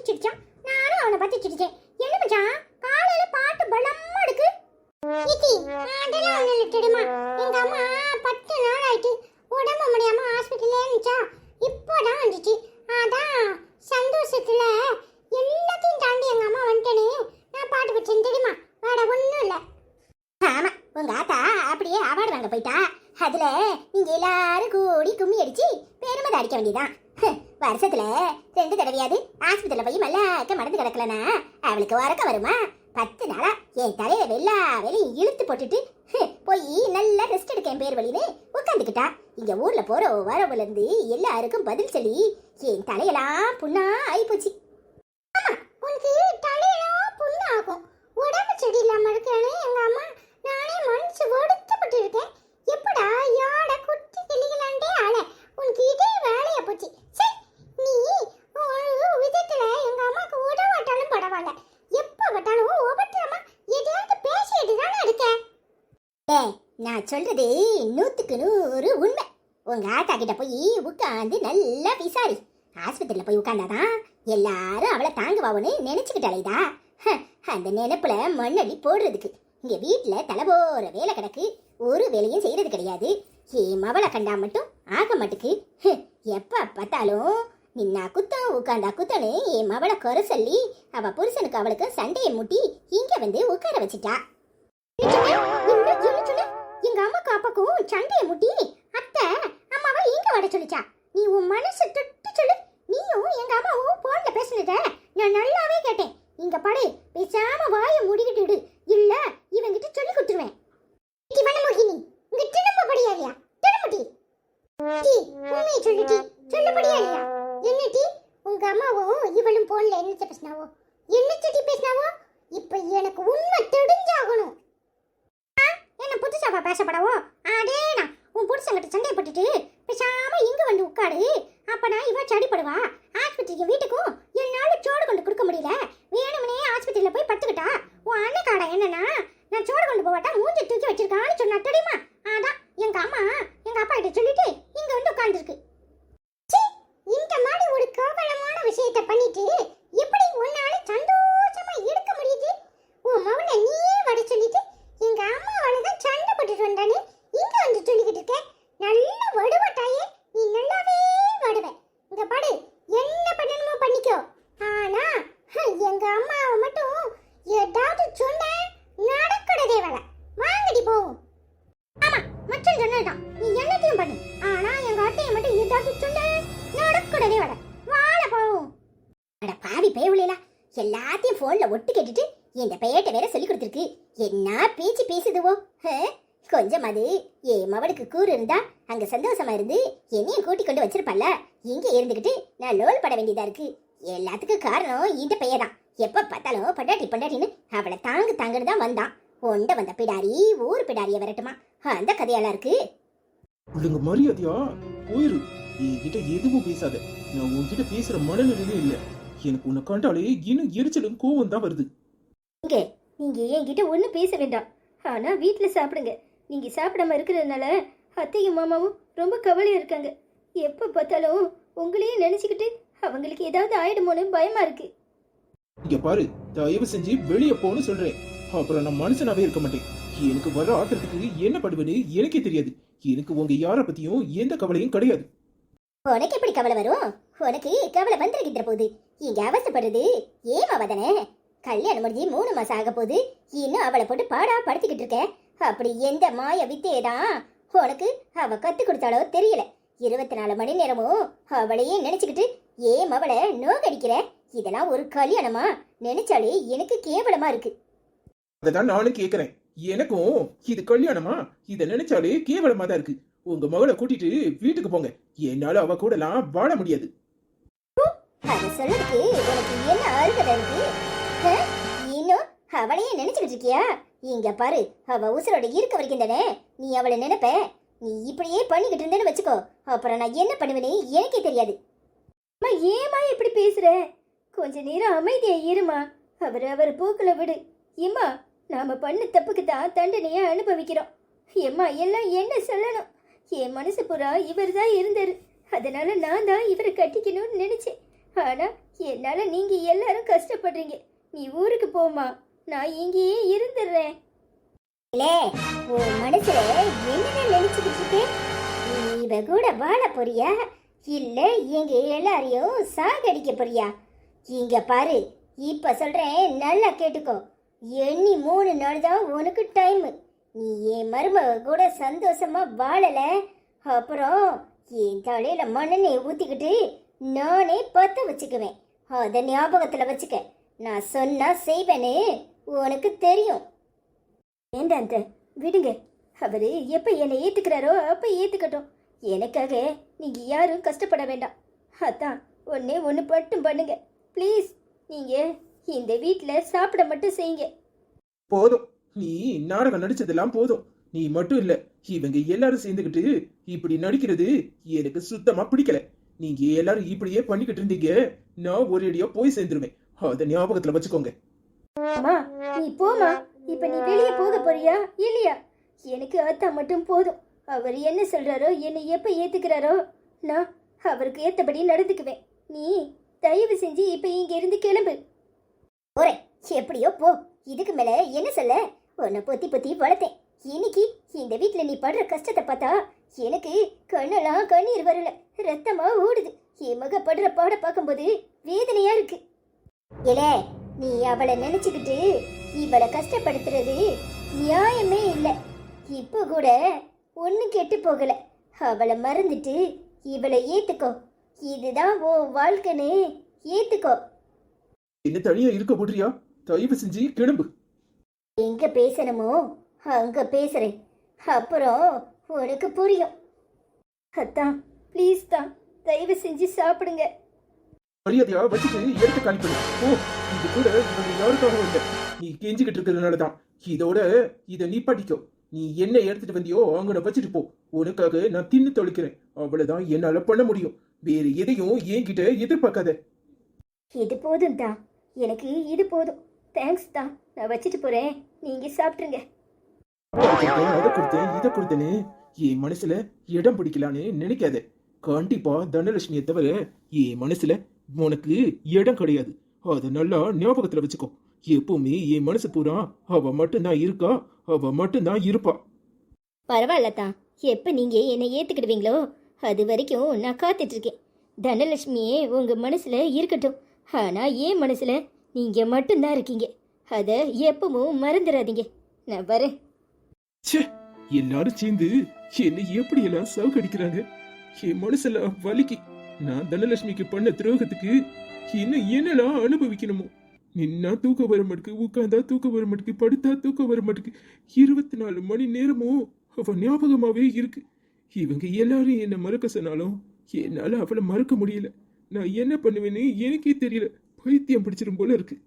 சிரிச்சான். நானும் அவனை பார்த்து சிரிச்சேன். என்ன மச்சான் காலையில பாட்டு பலமா இருக்கு. இத்தி அதெல்லாம் ஒண்ணு இல்ல. எங்க அம்மா 10 நாள் ஆயிட்டு உடம்பு முடியாம ஹாஸ்பிட்டல்ல இருந்துச்சா. இப்போதான் வந்துச்சு. அதான் சந்தோஷத்துல எல்லாத்தையும் தாண்டி எங்க அம்மா வந்துட்டேனே நான் பாட்டு வச்சேன் தெரியுமா. வேற ஒண்ணும் இல்ல. ஆமா உங்க ஆத்தா அப்படியே அவார்டு வாங்க போயிட்டா. அதுல நீங்க எல்லாரும் கூடி கும்மி அடிச்சு பெருமை அடிக்க வேண்டியதான். வருஷத்துல 2 தடவையாவது ஆஸ்பத்திரியில போய் மல்லாக்க மடந்து கிடக்கலனா அவளுக்கு உறக்க வருமா? 10 நாளா என் தலையில எல்லா வேலையும் இழுத்து போட்டுட்டு போய் நல்லா ரெஸ்ட் எடுக்க என் பேர் வழின்னு உட்காந்துக்கிட்டா. இங்க ஊர்ல போற வரவுல இருந்து எல்லாருக்கும் பதில் சொல்லி என் தலையெல்லாம் புண்ணா ஆயிப்போச்சு. ஆமா உனக்கு தலையெல்லாம் புண்ணாகும். உடம்பு செடி இல்லாம இருக்கானே எங்க அம்மா. நானே மனசு ஒடுக்கப்பட்டு இருக்கேன். எப்படா யாட குட்டி கிளிகளாண்டே ஆள உனக்கு இதே வேலைய போச்சு. சரி நீ ஒரு விதத்துல எங்க அம்மாக்கு உதவாட்டாலும் பரவாயில்ல. எப்ப பார்த்தாலும் ஒவ்வொருத்தரமா எதையாவது பேசிட்டு தானே இருக்க. நான் சொல்றது 100க்கு 100 உண்மை. உங்க ஆத்தா கிட்ட போய் உட்காந்து நல்லா விசாரி. ஆஸ்பத்திரியில போய் உட்கார்ந்தாதான் எல்லாரும் அவளை தாங்குவான்னு நினைச்சுக்கிட்டாலேதா. அந்த நினைப்புல மண்ணடி போடுறதுக்கு இங்க வீட்டுல தலைபோற வேலை கிடக்கு. ஒரு வேலையும் செய்யறது கிடையாது. என் மவளை கண்டா மட்டும் ஆக மாட்டுக்கு. எப்ப பார்த்தாலும் நின்னா குத்தம் உட்கார்ந்தா குத்தனு என் மவளை குறை சொல்லி அவ புருஷனுக்கு அவளுக்கு சண்டையை முட்டி இங்க வந்து உட்கார வச்சுட்டா. எங்க அம்மாக்கு அப்பாக்கும் சண்டையை முட்டி அத்தை அம்மாவை இங்க வர சொல்லிச்சா. நீ உன் மனசு தொட்டு சொல்லு. நீயும் எங்க அம்மாவும் போன்ல பேசுனத நான் நல்லாவே கேட்டேன். இங்க படை பேசாம வாயை மூடிக்கிட்டு இல்ல இவங்கிட்ட சொல்லி கொடுத்துருவேன். வனமோகினி இங்க திரும்ப படியாரியா திரும்படி உண்மையை சொல்லிட்டி சொல்ல படியாரியா. என்னடி உங்க அம்மாவும் இவளும் போன்ல என்னத்த பேசினாவோ என்னச்சடி பேசினாவோ. இப்ப எனக்கு உண்மை தெரிஞ்சாகணும். என்ன புதுசாவா பேசப்படவோ? அதேனா உன் புருஷங்கிட்ட சண்டை போட்டுட்டு பேசாம இங்க வந்து உட்காடு. அப்பனா இவ சடிப்படுவா. ஆஸ்பத்திரிக்கு வீட்டுக்கும் என்னால சோடு கொண்டு கொடுக்க முடியல. வேணும்னே ஆஸ்பத்திரியில போய் படுத்துக்கிட்டா. உன் அண்ணக்காரன் என்னன்னா நான் சோடு கொண்டு போவாட்டா மூஞ்சி தூக்கி வச்சிருக்கான்னு சொன்னா தெரியுமா. அதான் எங்க அம்மா எங்க அப்பா கிட்ட சொல்லிட்டு இங்க வந்து உட்கார்ந்துருக்கு. இந்த மாதிரி ஒரு கேவலமான விஷயத்தை பண்ணிட்டு எப்படி உன்னால சந்தோஷமா இருக்க முடியுது? உன் மவனை நீயே வர சொல்லிட்டு எங்க அம்மாவால தான் சண்டை போட்டுட்டு வந்தானே இங்க வந்து சொல்லிக்கிட்டு இருக்க. நல்லா வடுவட்டாயே நீ நல்லாவே வடுவ. இங்க பாடு என்ன பண்ணணுமோ பண்ணிக்கோ. ஆனா எங்க அம்மாவை மட்டும் ஏதாவது சொன்ன நடக்கடதே வேலை வாங்கடி போவோம். ஆமா மச்சன் சொன்னதான் நீ எல்லாத்தையும் பண்ணு. ஆனா எங்க அத்தையை மட்டும் ஏதாவது சொன்ன நடக்கடதே வேலை வாழ போவோம். அட பாவி பேவுலா எல்லாத்தையும் போன்ல ஒட்டு கேட்டுட்டு இந்த பெயர்ட்ட வேற சொல்லி கொடுத்துருக்கு. என்ன பேச்சு பேசுதுவோ. கொஞ்சம் அது ஏ மவளுக்கு கூறு இருந்தா அங்க சந்தோஷமா இருந்து என்னையும் கூட்டி கொண்டு வச்சிருப்பல்ல. இங்க இருந்துகிட்டு நான் லோல் பட வேண்டியதா இருக்கு. எல்லாத்துக்கும் காரணம் இந்த பெயர் தான். எப்ப பார்த்தாலும் பண்டாட்டி பண்டாட்டின்னு அவளை தாங்குன்னு தான் வந்தான். ஒண்ட வந்த பிடாரி ஊர் பிடாரிய விரட்டுமா அந்த கதையால இருக்கு. ஒழுங்கு மரியாதையா போயிரு. என்கிட்ட எதுவும் பேசாத. நான் உன்கிட்ட பேசுற மனநிலையிலே இல்ல. எனக்கு உன்னை கண்டாலே இன்னும் எரிச்சலும் கோவம் தான் வருது. நீங்க என்கிட்ட ஒன்றும் பேச வேண்டாம். ஆனா வீட்டுல சாப்பிடுங்க. நீங்க சாப்பிடாம இருக்கிறதுனால அத்தையும் மாமாவும் ரொம்ப கவலையா இருக்காங்க. எப்ப பார்த்தாலும் உங்களையும் நினைச்சுக்கிட்டு அவங்களுக்கு ஏதாவது ஆயிடுமோன்னு பயமா இருக்கு. இங்க பாரு தயவு செஞ்சு வெளியே போன்னு சொல்றேன். அப்புறம் நான் மனுஷனாவே இருக்க மாட்டேன். எனக்கு வர ஆத்திரத்துக்கு என்ன பண்ணுவேன்னு எனக்கே தெரியாது. எனக்கு உங்க யார பத்தியும் எந்த கவலையும் கிடையாது. உனக்கு எப்படி கவலை வரும்? உனக்கு கவலை வந்துருக்கின்ற போது இங்க அவசப்படுறது ஏமாவதானே. கல்யாணம் முடிஞ்சு 3 மாசம் ஆக போது இன்னும் அவளை போட்டு பாடா படுத்திக்கிட்டு இருக்க. அப்படி எந்த மாய வித்தையதான் உனக்கு அவ கத்து கொடுத்தாலோ தெரியல. 24 மணி நேரமும் அவளையே நினைச்சுக்கிட்டு ஏன் அவளை நோக்கடிக்கிற? இதெல்லாம் ஒரு கல்யாணமா? நினைச்சாலே எனக்கு கேவலமா இருக்கு. அதான் நானும் கேக்குறேன். எனக்கும் இது கல்யாணமா? இத நினைச்சாலே கேவலமா தான் இருக்கு. உங்க மகளை கூட்டிட்டு வீட்டுக்கு போங்க. என்னால அவ கூடலாம் வாழ முடியாது. அது சொல்றதுக்கு உனக்கு என்ன அருகதை இருக்கு? இன்னும் அவளையே நினைச்சுக்கிட்டு இருக்கியா? இங்க பாரு அவ உசுரோட இருக்க வரைக்கும் தானே நீ அவளை நினைப்ப. நீ இப்படியே பண்ணிக்கிட்டு இருந்தேன்னு வச்சுக்கோ, அப்புறம் நான் என்ன பண்ணுவேன்னு எனக்கே தெரியாது. ஏமா இப்படி பேசுற? கொஞ்ச நேரம் அமைதியா இருமா. அவர் போக்குல விடு. ஏம்மா நாம பண்ண தப்புக்கு தான் தண்டனையை அனுபவிக்கிறோம். ஏம்மா எல்லாம் என்ன சொல்லணும்? என் மனசு புறா இவர் தான் இருந்தாரு. அதனால நான் தான் இவரை கட்டிக்கணும்னு நினைச்சேன். ஆனா என்னால நீங்க எல்லாரும் கஷ்டப்படுறீங்க. நீ ஊருக்கு போமா, நான் இங்கேயே இருந்துடுறேன். இல்லே, உன் மனசுல என்ன நினைச்சுக்கிட்டு இருக்க? நீ இவ கூட வாழ போறியா இல்ல எங்க எல்லாரையும் சாகடிக்க போறியா? இங்க பாரு, இப்ப சொல்றேன், நல்லா கேட்டுக்கோ. எண்ணி 3 நாள் தான் உனக்கு டைம். நீ என் மருமக கூட சந்தோஷமா வாழல, அப்புறம் என் தலையில மண்ணெண்ணெய் ஊத்திக்கிட்டு நானே பத்த வச்சுக்குவேன். அத ஞாபகத்துல வச்சுக்க. நான் சொன்னா செய்வேன்னு உனக்கு தெரியும். வேண்டாந்த, விடுங்க. அவரு எப்ப என்னை ஏத்துக்கிறாரோ அப்ப ஏத்துக்கட்டும். எனக்காக நீங்க யாரும் கஷ்டப்பட வேண்டாம். அதான் ஒன்னே ஒன்று மட்டும் பண்ணுங்க ப்ளீஸ். நீங்க இந்த வீட்டில் சாப்பிட மட்டும் செய்யுங்க. போதும், நீ நாடகம் நடிச்சதெல்லாம் போதும். நீ மட்டும் இல்ல, இவங்க எல்லாரும் சேர்ந்துக்கிட்டு இப்படி நடிக்கிறது எனக்கு சுத்தமா பிடிக்கல. நீங்க எல்லாரும் இப்படியே பண்ணிக்கிட்டு இருந்தீங்க, நான் ஒரேடியா போய் சேர்ந்துருவேன். அத ஞாபகத்துல வச்சுக்கோங்க. அம்மா, நீ போமா. இப்ப நீ வெளியே போக போறியா இல்லையா? எனக்கு அத்தா மட்டும் போதும். அவர் என்ன சொல்றாரோ, என்னை எப்ப ஏத்துக்கிறாரோ, நான் அவருக்கு ஏத்தபடி நடந்துக்குவேன். நீ தயவு செஞ்சு இப்ப இங்க இருந்து கிளம்பு. போறேன், எப்படியோ போ. இதுக்கு மேல என்ன சொல்ல? உன்னை பொத்தி பொத்தி வளர்த்தேன். இன்னைக்கு இந்த வீட்டுல நீ படுற கஷ்டத்தை பார்த்தா எனக்கு கண்ணெல்லாம் கண்ணீர் வரல, ரத்தமா ஓடுது. என் மக படுற பாட பார்க்கும்போது வேதனையா இருக்கு. ஏலே, நீ அவளை நினைச்சுக்கிட்டு இவளை கஷ்டப்படுத்துறது நியாயமே இல்லை. இப்போ கூட ஒன்னும் கெட்டு போகல. அவளை மறந்துட்டு இவளை ஏத்துக்கோ. இதுதான் ஓ வாழ்க்கைன்னு ஏத்துக்கோ. என்ன தனியா இருக்க போடுறியா? தயவு செஞ்சு கிளம்பு. எங்க பேசணுமோ அங்க பேசுறேன், அப்புறம் உனக்கு புரியும். அத்தான் ப்ளீஸ் தான், தயவு செஞ்சு சாப்பிடுங்க. மரியாதையா வச்சுட்டு எடுத்து காணிப்படு. ஓ, இது கூட இவங்க யாருக்காகவும் இல்லை, நீ கெஞ்சிக்கிட்டு இருக்கிறதுனாலதான். இதோட இதை நீ படிக்கோ. நீ என்ன எடுத்துட்டு வந்தியோ அங்கன வச்சுட்டு போ. உனக்காக நான் தின்னு தொலைக்கிறேன், அவ்வளவுதான் என்னால பண்ண முடியும். வேற எதையும் என்கிட்ட எதிர்பார்க்காத. இது போதும் தான், எனக்கு இது போதும். தேங்க்ஸ் தான், நான் வச்சுட்டு போறேன், நீங்க சாப்பிட்டுருங்க. அதை கொடுத்தேன் இதை கொடுத்தேன்னு என் மனசுல இடம் பிடிக்கலான்னு நினைக்காத. கண்டிப்பா தனலட்சுமியை தவிர என் மனசுல உனக்கு இடம் கிடையாது. அதை நல்லா ஞாபகத்துல வச்சுக்கோ. எப்பவுமே என் மனசு பூரா அவ மட்டும்தான் இருக்கா, அவ மட்டும்தான் இருப்பா. பரவாயில்ல தான், எப்போ நீங்க என்னை ஏத்துக்கிடுவீங்களோ அது வரைக்கும் நான் காத்துட்டு இருக்கேன். தனலட்சுமியே உங்க மனசுல இருக்கட்டும், ஆனா என் மனசுல நீங்க மட்டும்தான் இருக்கீங்க. அதை எப்பவும் மறந்துடாதீங்க. நான் வரேன். ச்சே, எல்லாரும் சேர்ந்து என்னை எப்படி எல்லாம் சவுக்கடிக்கிறாங்க. என் மனசுல வலிக்கு. நான் தனலட்சுமிக்கு பண்ண துரோகத்துக்கு இன்னும் என்னெல்லாம் அனுபவிக்கணுமோ. நின்னா தூக்க வர மாட்டுக்கு, உட்காந்தா தூக்க வர மாட்டுக்கு, படுத்தா தூக்க வர மாட்டுக்கு, 24 மணி நேரமும் அவ ஞாபகமாவே இருக்கு. இவங்க எல்லாரும் என்ன மறக்க சொன்னாலும் என்னால அவளை மறக்க முடியல. நான் என்ன பண்ணுவேன்னு எனக்கே தெரியல. பைத்தியம் பிடிச்சிரும் போல இருக்கு.